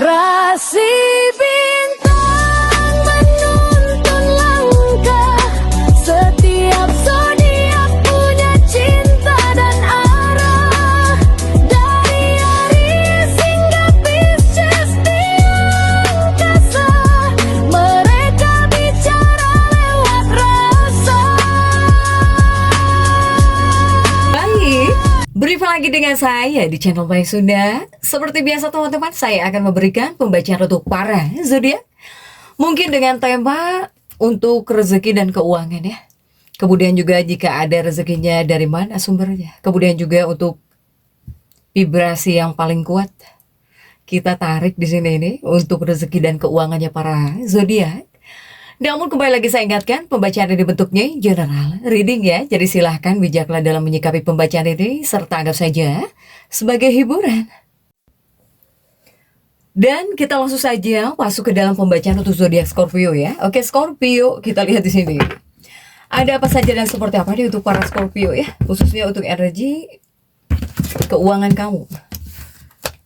Rasi bintang menuntun langkah, setiap zodiak punya cinta dan arah. Dari Aries hingga Pisces di angkasa, mereka bicara lewat rasa. Baik, berjumpa lagi dengan saya di channel Baik Sunda. Seperti biasa teman-teman, saya akan memberikan pembacaan untuk para zodiak. Mungkin dengan tema untuk rezeki dan keuangan ya. Kemudian juga jika ada rezekinya dari mana sumbernya. Kemudian juga untuk vibrasi yang paling kuat kita tarik di sini ini untuk rezeki dan keuangannya para zodiak. Namun kembali lagi saya ingatkan, pembacaan ini bentuknya general reading ya. Jadi silahkan bijaklah dalam menyikapi pembacaan ini, serta anggap saja sebagai hiburan. Dan kita langsung saja masuk ke dalam pembacaan untuk zodiak Scorpio ya. Oke Scorpio, kita lihat di sini. Ada apa saja dan seperti apa nih untuk para Scorpio ya, khususnya untuk energi keuangan kamu,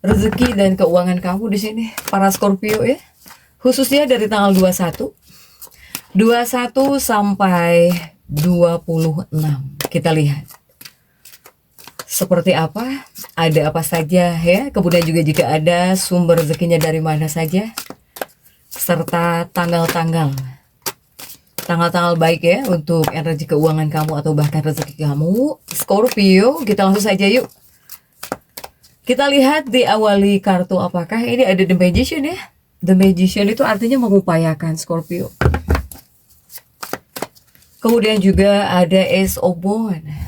rezeki dan keuangan kamu di sini para Scorpio ya. Khususnya dari tanggal 21 sampai 26. Kita lihat seperti apa, ada apa saja ya. Kemudian juga jika ada sumber rezekinya dari mana saja, serta tanggal-tanggal baik ya untuk energi keuangan kamu atau bahkan rezeki kamu Scorpio. Kita langsung saja yuk. Kita lihat diawali kartu apakah ini ada The Magician ya. The Magician itu artinya mengupayakan Scorpio. Kemudian juga ada Ace of Wands.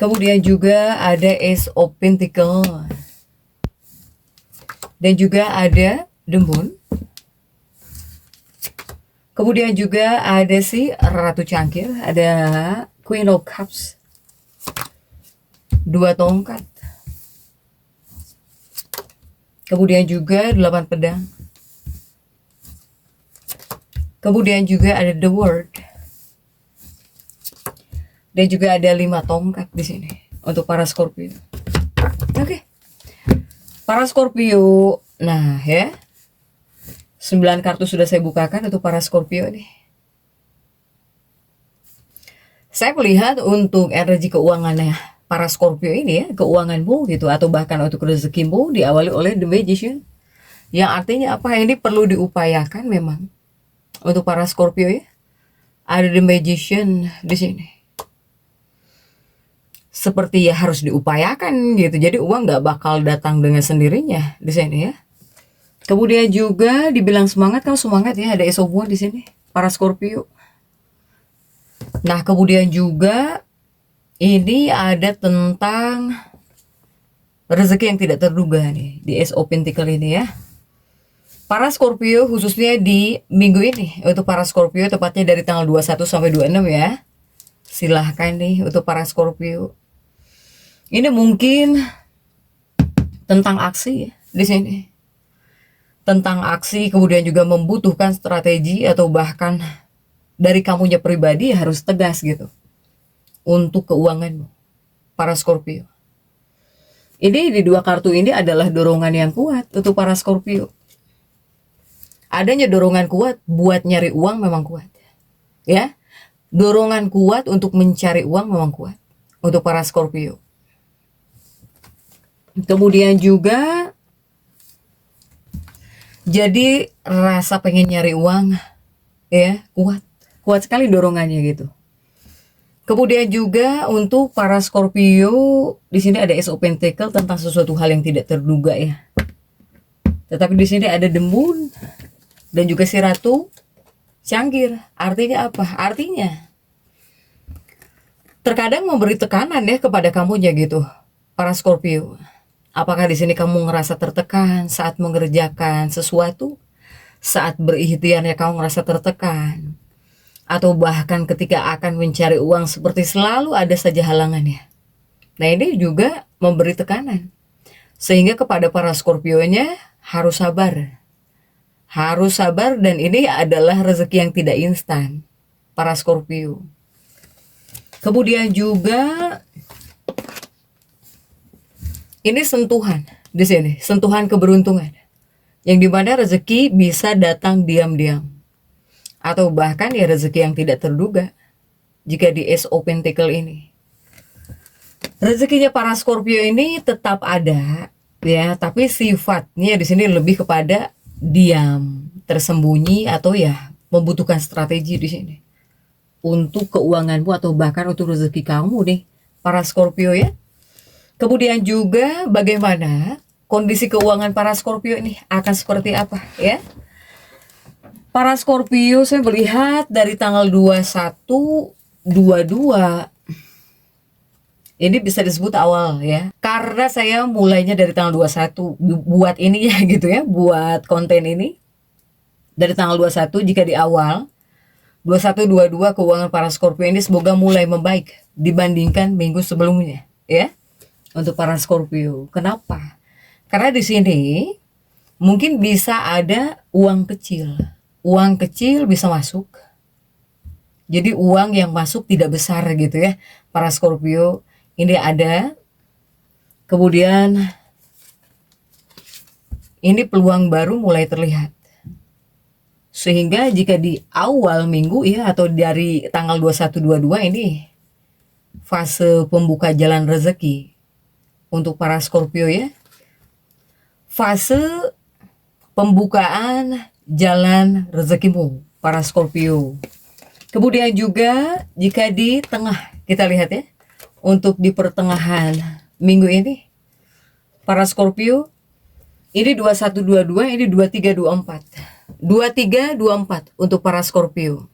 Kemudian juga ada Ace of Pentacles. Dan juga ada The Moon. Kemudian juga ada si Ratu Cangkir, ada Queen of Cups. 2 tongkat. Kemudian juga 8 pedang. Kemudian juga ada The World. Dan juga ada 5 tongkat di sini untuk para Scorpio. Oke. Para Scorpio. Nah, ya. 9 kartu sudah saya bukakan untuk para Scorpio nih. Saya melihat untuk energi keuangannya para Scorpio ini ya, keuanganmu gitu atau bahkan untuk rezekimu diawali oleh The Magician. Yang artinya apa? Ini perlu diupayakan memang. Untuk para Scorpio ya. Ada The Magician di sini. Seperti ya harus diupayakan gitu. Jadi uang nggak bakal datang dengan sendirinya di sini ya. Kemudian juga dibilang semangat, kamu semangat ya, ada Ace of Wands di sini para Scorpio. Nah, kemudian juga ini ada tentang rezeki yang tidak terduga nih di Ace of Pentacles ini ya. Para Scorpio khususnya di minggu ini untuk para Scorpio tepatnya dari tanggal 21 sampai 26 ya. Silahkan nih untuk para Scorpio. Ini mungkin tentang aksi ya, di sini. Tentang aksi, kemudian juga membutuhkan strategi atau bahkan dari kamunya pribadi harus tegas gitu. Untuk keuanganmu, para Scorpio. Ini di 2 kartu ini adalah dorongan yang kuat untuk para Scorpio. Adanya dorongan kuat buat nyari uang memang kuat. Ya. Dorongan kuat untuk mencari uang memang kuat untuk para Scorpio. Kemudian juga jadi rasa pengen nyari uang ya, kuat sekali dorongannya gitu. Kemudian juga untuk para Scorpio di sini ada Ace of Pentacles tentang sesuatu hal yang tidak terduga ya. Tetapi di sini ada The Moon dan juga si Ratu Cangkir. Artinya apa? Artinya terkadang memberi tekanan ya kepada kamunya gitu, para Scorpio. Apakah di sini kamu ngerasa tertekan saat mengerjakan sesuatu? Saat berikhtiar ya kamu ngerasa tertekan? Atau bahkan ketika akan mencari uang seperti selalu ada saja halangannya. Nah ini juga memberi tekanan. Sehingga kepada para Scorpio-nya harus sabar. Harus sabar dan ini adalah rezeki yang tidak instan. Para Scorpio. Kemudian juga ini sentuhan Di sini, sentuhan keberuntungan. Yang dimana rezeki bisa datang diam-diam. Atau bahkan ya rezeki yang tidak terduga. Jika di Ace of Pentacle ini. Rezekinya para Scorpio ini tetap ada, ya, tapi sifatnya di sini lebih kepada diam, tersembunyi atau ya membutuhkan strategi di sini untuk keuanganmu atau bahkan untuk rezeki kamu nih, para Scorpio ya. Kemudian juga bagaimana kondisi keuangan para Scorpio ini akan seperti apa ya? Para Scorpio saya melihat dari tanggal 21, 22 ini bisa disebut awal ya. Karena saya mulainya dari tanggal 21 buat ini ya gitu ya, buat konten ini. Dari tanggal 21 jika di awal 21 22 keuangan para Scorpio ini semoga mulai membaik dibandingkan minggu sebelumnya ya. Untuk para Scorpio. Kenapa? Karena di sini mungkin bisa ada uang kecil. Uang kecil bisa masuk. Jadi uang yang masuk tidak besar gitu ya. Para Scorpio ini ada, kemudian ini peluang baru mulai terlihat. Sehingga jika di awal minggu ya atau dari tanggal 21-22 ini fase pembuka jalan rezeki untuk para Scorpio ya. Fase pembukaan jalan rezekimu para Scorpio. Kemudian juga jika di tengah kita lihat ya. Untuk di pertengahan minggu ini para Scorpio ini 2122 ini 2324 2324 untuk para Scorpio.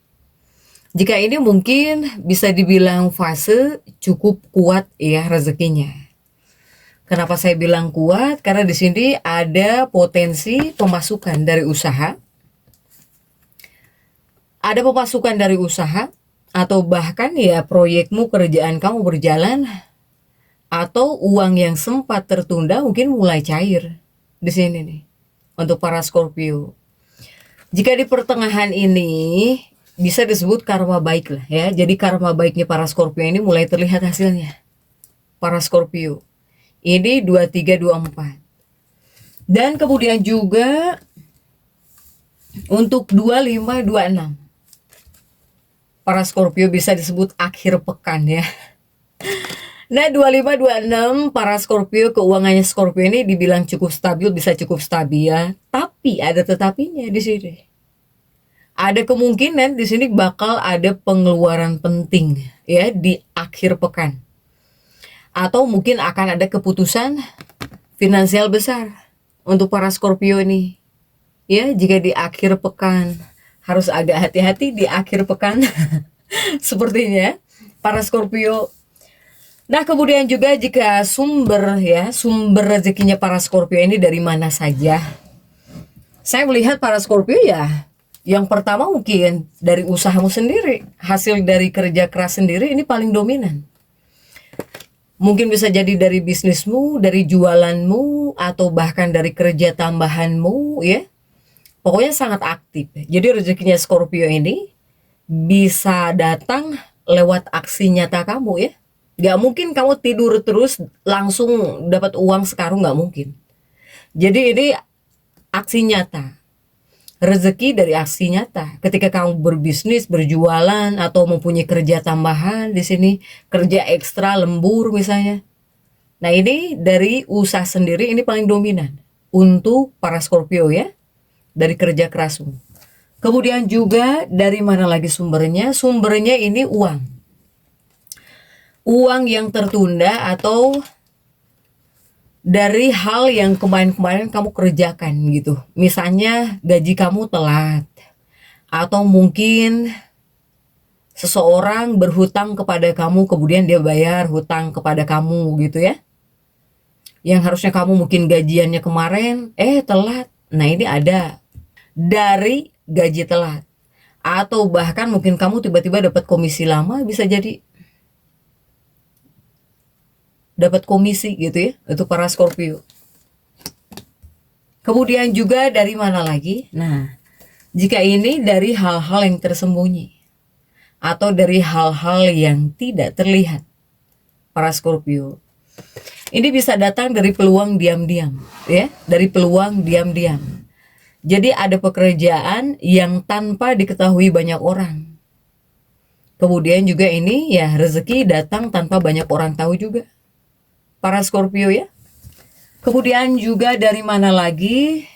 Jika ini mungkin bisa dibilang fase cukup kuat ya rezekinya. Kenapa saya bilang kuat? Karena di sini ada potensi pemasukan dari usaha. Ada pemasukan dari usaha atau bahkan ya proyekmu, kerjaan kamu berjalan, atau uang yang sempat tertunda mungkin mulai cair di sini nih untuk para Scorpio. Jika di pertengahan ini bisa disebut karma baik lah ya. Jadi karma baiknya para Scorpio ini mulai terlihat hasilnya. Para Scorpio ini 2324. Dan kemudian juga untuk 2526. Para Scorpio bisa disebut akhir pekan ya. Nah 2526 para Scorpio, keuangannya Scorpio ini dibilang cukup stabil, bisa cukup stabil ya. Tapi ada tetapinya di sini. Ada kemungkinan di sini bakal ada pengeluaran penting ya di akhir pekan. Atau mungkin akan ada keputusan finansial besar untuk para Scorpio ini. Ya, jika di akhir pekan harus agak hati-hati di akhir pekan sepertinya para Scorpio. Nah kemudian juga jika sumber rezekinya para Scorpio ini dari mana saja, saya melihat para Scorpio ya yang pertama mungkin dari usahamu sendiri, hasil dari kerja keras sendiri ini paling dominan. Mungkin bisa jadi dari bisnismu, dari jualanmu, atau bahkan dari kerja tambahanmu ya. Pokoknya sangat aktif. Jadi rezekinya Scorpio ini bisa datang lewat aksi nyata kamu ya. Gak mungkin kamu tidur terus langsung dapat uang sekarang, gak mungkin. Jadi ini aksi nyata. Rezeki dari aksi nyata. Ketika kamu berbisnis, berjualan, atau mempunyai kerja tambahan di sini, kerja ekstra, lembur misalnya. Nah ini dari usaha sendiri ini paling dominan untuk para Scorpio ya. Dari kerja kerasmu. Kemudian juga dari mana lagi sumbernya? Sumbernya ini uang. Uang yang tertunda atau dari hal yang kemarin-kemarin kamu kerjakan gitu. Misalnya gaji kamu telat. Atau mungkin seseorang berhutang kepada kamu kemudian dia bayar hutang kepada kamu gitu ya. Yang harusnya kamu mungkin gajiannya kemarin telat. Nah ini ada dari gaji telat. Atau bahkan mungkin kamu tiba-tiba dapat komisi lama, bisa jadi dapat komisi gitu ya untuk para Scorpio. Kemudian juga dari mana lagi? Nah, jika ini dari hal-hal yang tersembunyi atau dari hal-hal yang tidak terlihat para Scorpio. Ini bisa datang dari peluang diam-diam, ya, dari peluang diam-diam. Jadi ada pekerjaan yang tanpa diketahui banyak orang. Kemudian juga ini ya rezeki datang tanpa banyak orang tahu juga. Para Scorpio ya. Kemudian juga dari mana lagi?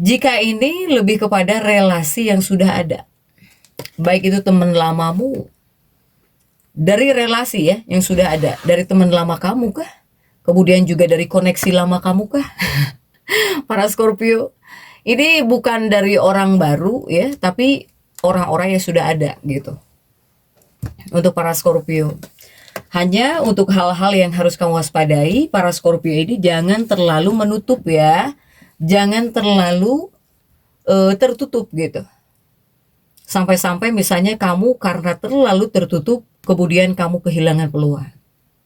Jika ini lebih kepada relasi yang sudah ada. Baik itu teman lamamu, dari relasi ya yang sudah ada, dari teman lama kamu kah? Kemudian juga dari koneksi lama kamu kah? Para Scorpio. Ini bukan dari orang baru ya, tapi orang-orang yang sudah ada gitu. Untuk para Scorpio. Hanya untuk hal-hal yang harus kamu waspadai, para Scorpio ini jangan terlalu menutup ya. Jangan terlalu tertutup gitu. Sampai-sampai misalnya kamu karena terlalu tertutup, kemudian kamu kehilangan peluang.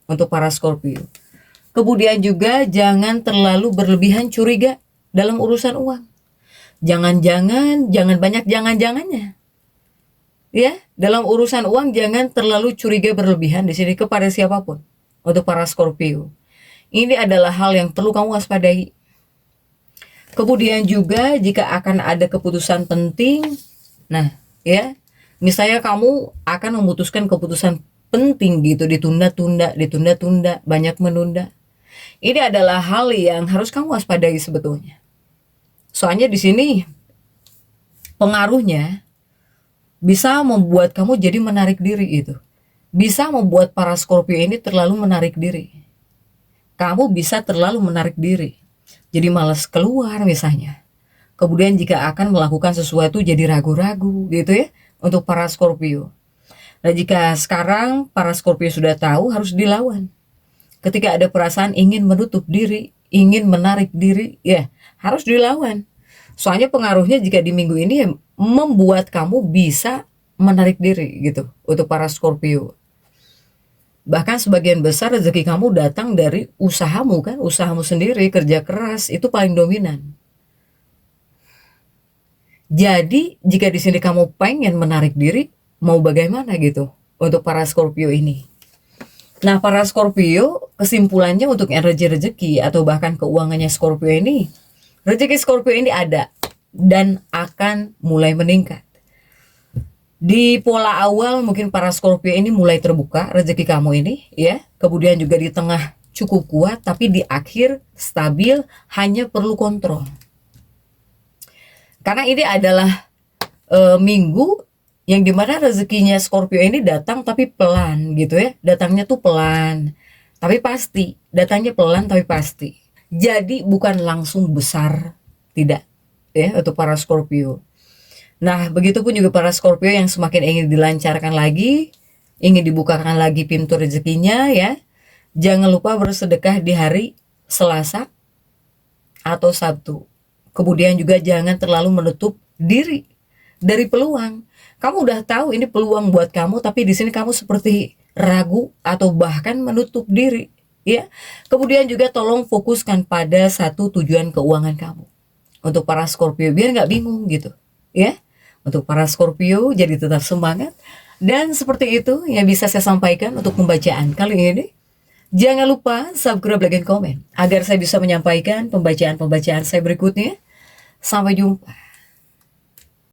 Untuk para Scorpio. Kemudian juga jangan terlalu berlebihan curiga dalam urusan uang. Jangan banyak jangan-jangannya. Ya, dalam urusan uang jangan terlalu curiga berlebihan di sini kepada siapapun. Untuk para Scorpio. Ini adalah hal yang perlu kamu waspadai. Kemudian juga jika akan ada keputusan penting, nah, ya, misalnya kamu akan memutuskan keputusan penting gitu, ditunda-tunda, banyak menunda. Ini adalah hal yang harus kamu waspadai sebetulnya. Soalnya di sini pengaruhnya bisa membuat kamu jadi menarik diri itu. Bisa membuat para Scorpio ini terlalu menarik diri. Kamu bisa terlalu menarik diri. Jadi malas keluar misalnya. Kemudian jika akan melakukan sesuatu jadi ragu-ragu gitu ya. Untuk para Scorpio. Nah jika sekarang para Scorpio sudah tahu harus dilawan. Ketika ada perasaan ingin menutup diri, ingin menarik diri, ya harus dilawan. Soalnya pengaruhnya jika di minggu ini ya, membuat kamu bisa menarik diri gitu untuk para Scorpio. Bahkan sebagian besar rezeki kamu datang dari usahamu kan, usahamu sendiri, kerja keras itu paling dominan. Jadi jika di sini kamu pengen menarik diri, mau bagaimana gitu untuk para Scorpio ini. Nah para Scorpio kesimpulannya untuk energi rezeki atau bahkan keuangannya Scorpio ini, rezeki Scorpio ini ada dan akan mulai meningkat. Di pola awal mungkin para Scorpio ini mulai terbuka rezeki kamu ini ya. Kemudian juga di tengah cukup kuat, tapi di akhir stabil, hanya perlu kontrol. Karena ini adalah minggu yang dimana rezekinya Scorpio ini datang tapi pelan gitu ya. Datangnya tuh pelan tapi pasti. Datangnya pelan tapi pasti. Jadi bukan langsung besar, tidak ya untuk para Scorpio. Nah begitupun juga para Scorpio yang semakin ingin dilancarkan lagi, ingin dibukakan lagi pintu rezekinya ya. Jangan lupa bersedekah di hari Selasa atau Sabtu. Kemudian juga jangan terlalu menutup diri dari peluang. Kamu udah tahu ini peluang buat kamu, tapi di sini kamu seperti ragu atau bahkan menutup diri, ya. Kemudian juga tolong fokuskan pada satu tujuan keuangan kamu. Untuk para Scorpio biar nggak bingung gitu, ya. Untuk para Scorpio jadi tetap semangat. Dan seperti itu yang bisa saya sampaikan untuk pembacaan kali ini. Jangan lupa subscribe, like, dan komen agar saya bisa menyampaikan pembacaan-pembacaan saya berikutnya. Sampai jumpa.